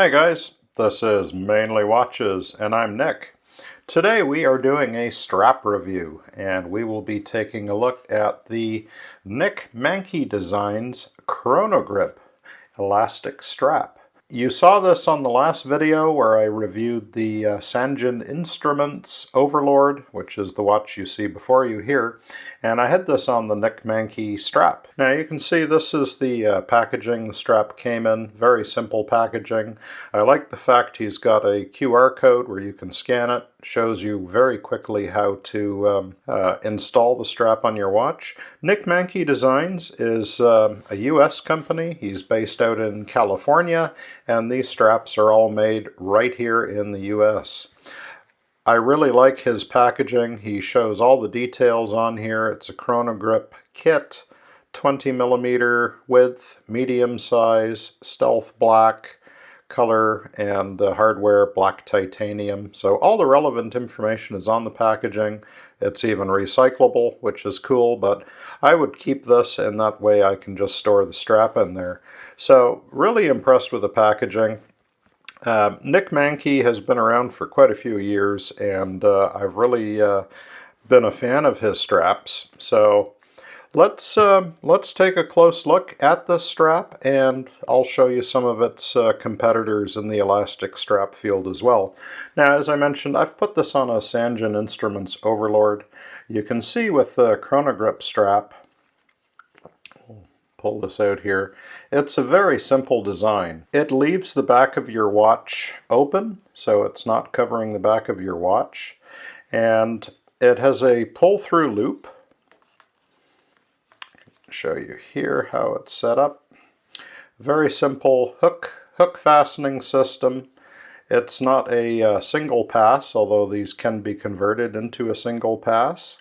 Hi guys, this is Mainly Watches and I'm Nick. Today we are doing a strap review and we will be taking a look at the Mankey Designs Chrono-Grip elastic strap. You saw this on the last video where I reviewed the Sanjin Instruments Overlord, which is the watch you see before you here, and I had this on the Mankey strap. Now you can see this is the packaging the strap came in, very simple packaging. I like the fact he's got a QR code where you can scan it, shows you very quickly how to install the strap on your watch. Mankey Designs is a US company. He's based out in California, and these straps are all made right here in the US. I really like his packaging. He shows all the details on here. It's a Chrono-Grip kit, 20mm width, medium size, stealth black color, and the hardware black titanium. So all the relevant information is on the packaging. It's even recyclable, which is cool, but I would keep this, and that way I can just store the strap in there. So really impressed with the packaging. Mankey has been around for quite a few years, and I've really been a fan of his straps. So let's take a close look at this strap, and I'll show you some of its competitors in the elastic strap field as well. Now, as I mentioned, I've put this on a Sanjin Instruments Overlord. You can see with the Chrono-Grip strap, pull this out here, it's a very simple design. It leaves the back of your watch open, so it's not covering the back of your watch, and it has a pull-through loop. Show you here how it's set up. Very simple hook fastening system. It's not a single pass, although these can be converted into a single pass.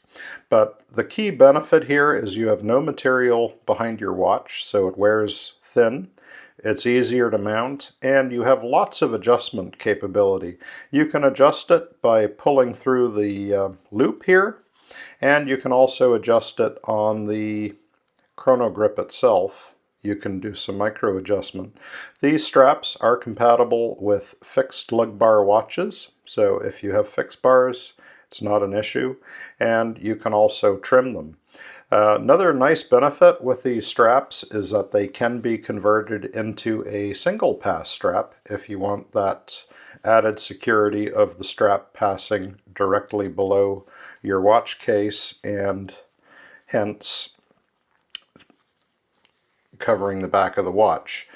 But the key benefit here is you have no material behind your watch, so it wears thin. It's easier to mount, and you have lots of adjustment capability. You can adjust it by pulling through the loop here, and you can also adjust it on the Chrono-Grip itself. You can do some micro adjustment. These straps are compatible with fixed lug bar watches, so if you have fixed bars, it's not an issue, and you can also trim them. Another nice benefit with these straps is that they can be converted into a single pass strap if you want that added security of the strap passing directly below your watch case and hence covering the back of the watch.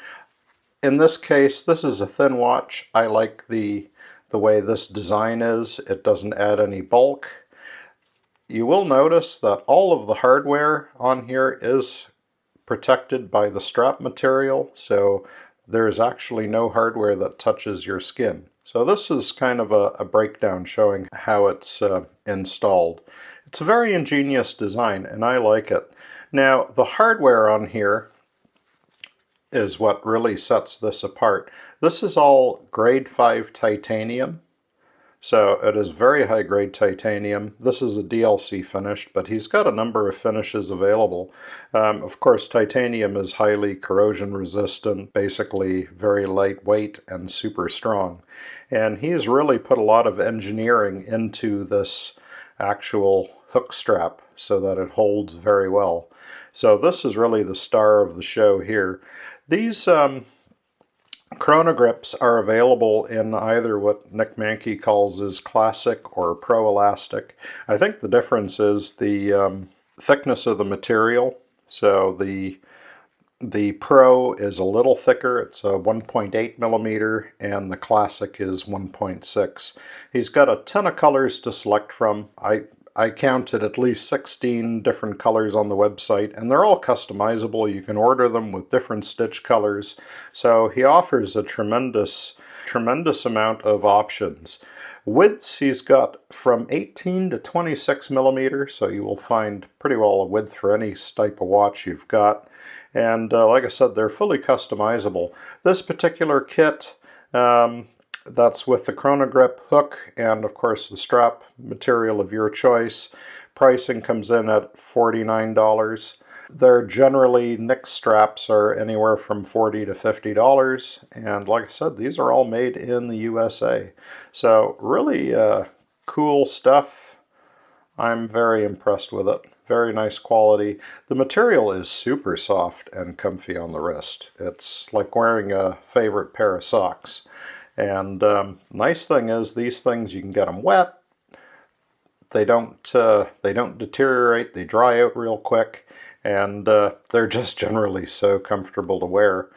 In this case, this is a thin watch. I like the way this design is. It doesn't add any bulk. You will notice that all of the hardware on here is protected by the strap material, so there's actually no hardware that touches your skin. So this is kind of a breakdown showing how it's installed. It's a very ingenious design, and I like it. Now, the hardware on here is what really sets this apart. This is all grade 5 titanium, so it is very high grade titanium. This is a DLC finished, but he's got a number of finishes available. Of course, titanium is highly corrosion resistant, basically very lightweight and super strong. And he's really put a lot of engineering into this actual hook strap so that it holds very well. So this is really the star of the show here. These Chrono-Grips are available in either what Mankey calls his classic or pro elastic. I think the difference is the thickness of the material. So the pro is a little thicker. It's a 1.8mm, and the classic is 1.6. He's got a ton of colors to select from. I counted at least 16 different colors on the website, and they're all customizable. You can order them with different stitch colors. So he offers a tremendous amount of options. Widths, he's got from 18 to 26mm, so you will find pretty well a width for any type of watch you've got. And like I said, they're fully customizable. This particular kit, that's with the Chrono-Grip hook and, of course, the strap material of your choice. Pricing comes in at $49. They're generally, Nick straps are anywhere from $40 to $50, and like I said, these are all made in the USA. So really cool stuff. I'm very impressed with it. Very nice quality. The material is super soft and comfy on the wrist. It's like wearing a favorite pair of socks. And nice thing is, these things, you can get them wet. They don't deteriorate. They dry out real quick, and they're just generally so comfortable to wear.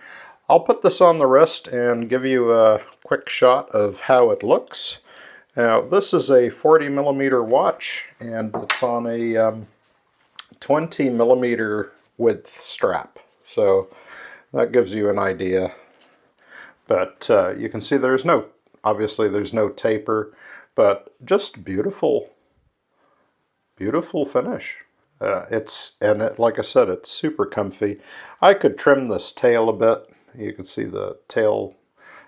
I'll put this on the wrist and give you a quick shot of how it looks. Now, this is a 40 millimeter watch, and it's on a 20 millimeter width strap. So that gives you an idea. But you can see obviously there's no taper, but just beautiful, beautiful finish. Like I said, it's super comfy. I could trim this tail a bit. You can see the tail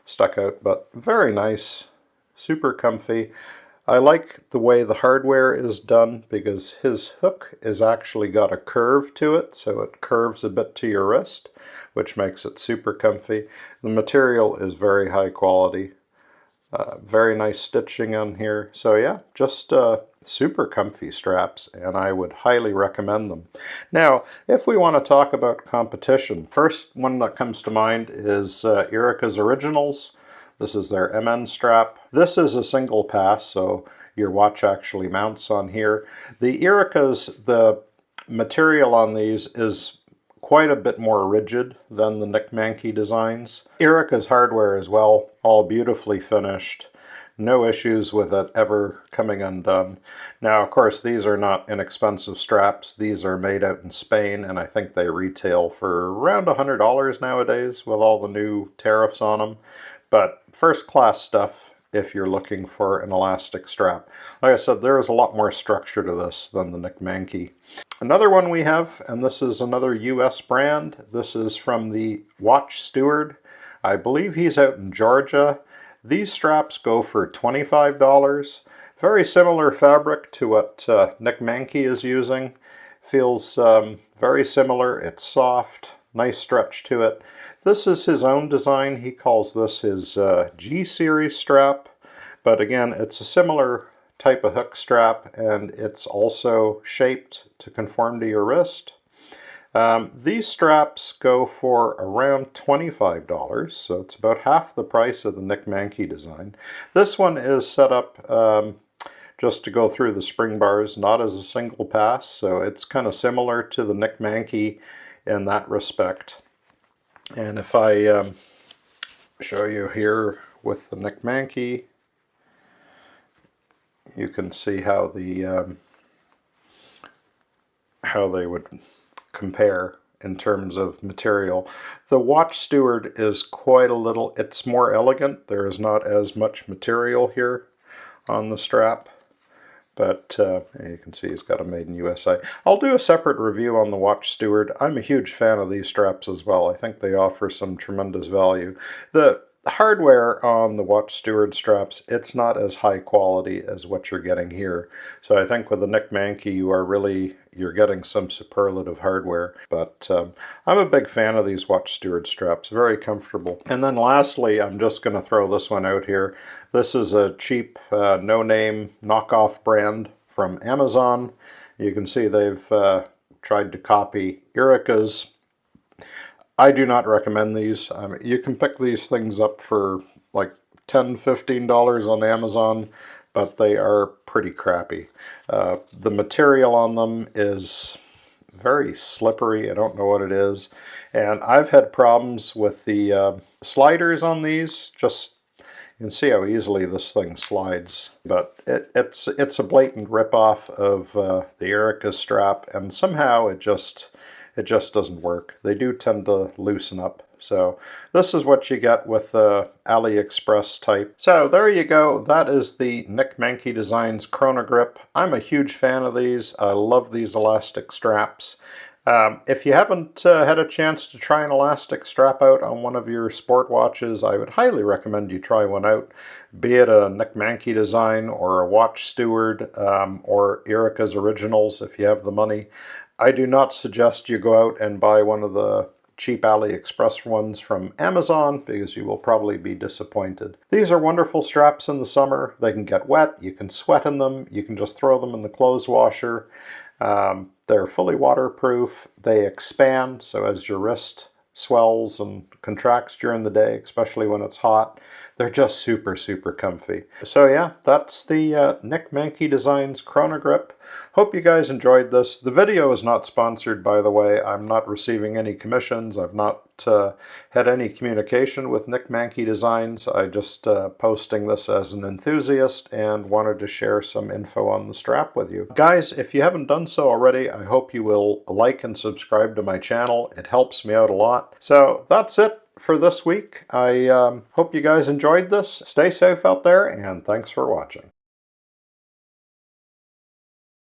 stuck out, but very nice, super comfy. I like the way the hardware is done because his hook is actually got a curve to it, so it curves a bit to your wrist, which makes it super comfy. The material is very high quality. Very nice stitching on here. So yeah, just super comfy straps, and I would highly recommend them. Now, if we want to talk about competition, first one that comes to mind is Erica's Originals. This is their MN strap. This is a single pass, so your watch actually mounts on here. The Erica's, the material on these is quite a bit more rigid than the Nick Mankey designs. Erica's hardware as well, all beautifully finished. No issues with it ever coming undone. Now, of course, these are not inexpensive straps. These are made out in Spain, and I think they retail for around $100 nowadays with all the new tariffs on them. But first-class stuff if you're looking for an elastic strap. Like I said, there is a lot more structure to this than the Nick Mankey. Another one we have, and this is another US brand. This is from the Watch Steward. I believe he's out in Georgia. These straps go for $25. Very similar fabric to what Nick Mankey is using. Feels very similar. It's soft, nice stretch to it. This is his own design. He calls this his G-Series strap. But again, it's a similar type of hook strap, and it's also shaped to conform to your wrist. These straps go for around $25, so it's about half the price of the Nick Mankey design. This one is set up just to go through the spring bars, not as a single pass, so it's kind of similar to the Nick Mankey in that respect. And if I show you here with the Nick Mankey, you can see how they would compare in terms of material. The Watch Steward is quite a little, it's more elegant. There is not as much material here on the strap. But you can see he's got a made in USA. I'll do a separate review on the Watch Steward. I'm a huge fan of these straps as well. I think they offer some tremendous value. The hardware on the Watch Steward straps, it's not as high quality as what you're getting here. So I think with the Nick Mankey, you're getting some superlative hardware. But I'm a big fan of these Watch Steward straps. Very comfortable. And then lastly, I'm just going to throw this one out here. This is a cheap, no-name knockoff brand from Amazon. You can see they've tried to copy Erica's. I do not recommend these. You can pick these things up for like $10, $15 on Amazon, but they are pretty crappy. The material on them is very slippery. I don't know what it is. And I've had problems with the sliders on these. Just, you can see how easily this thing slides. But it's a blatant ripoff of the Erica strap, and somehow it just doesn't work. They do tend to loosen up. So this is what you get with the AliExpress type. So there you go. That is the Nick Mankey Designs Chrono-Grip. I'm a huge fan of these. I love these elastic straps. If you haven't had a chance to try an elastic strap out on one of your sport watches, I would highly recommend you try one out, be it a Nick Mankey design or a Watch Steward or Erica's Originals if you have the money. I do not suggest you go out and buy one of the cheap AliExpress ones from Amazon because you will probably be disappointed. These are wonderful straps in the summer. They can get wet, you can sweat in them, you can just throw them in the clothes washer. They're fully waterproof, they expand, so as your wrist swells and contracts during the day, especially when it's hot, they're just super, super comfy. So yeah, that's the Nick Mankey Designs Chrono-Grip. Hope you guys enjoyed this. The video is not sponsored, by the way. I'm not receiving any commissions. I've not had any communication with Nick Mankey Designs. I just posting this as an enthusiast and wanted to share some info on the strap with you. Guys, if you haven't done so already, I hope you will like and subscribe to my channel. It helps me out a lot. So that's it for this week. I hope you guys enjoyed this. Stay safe out there, and thanks for watching.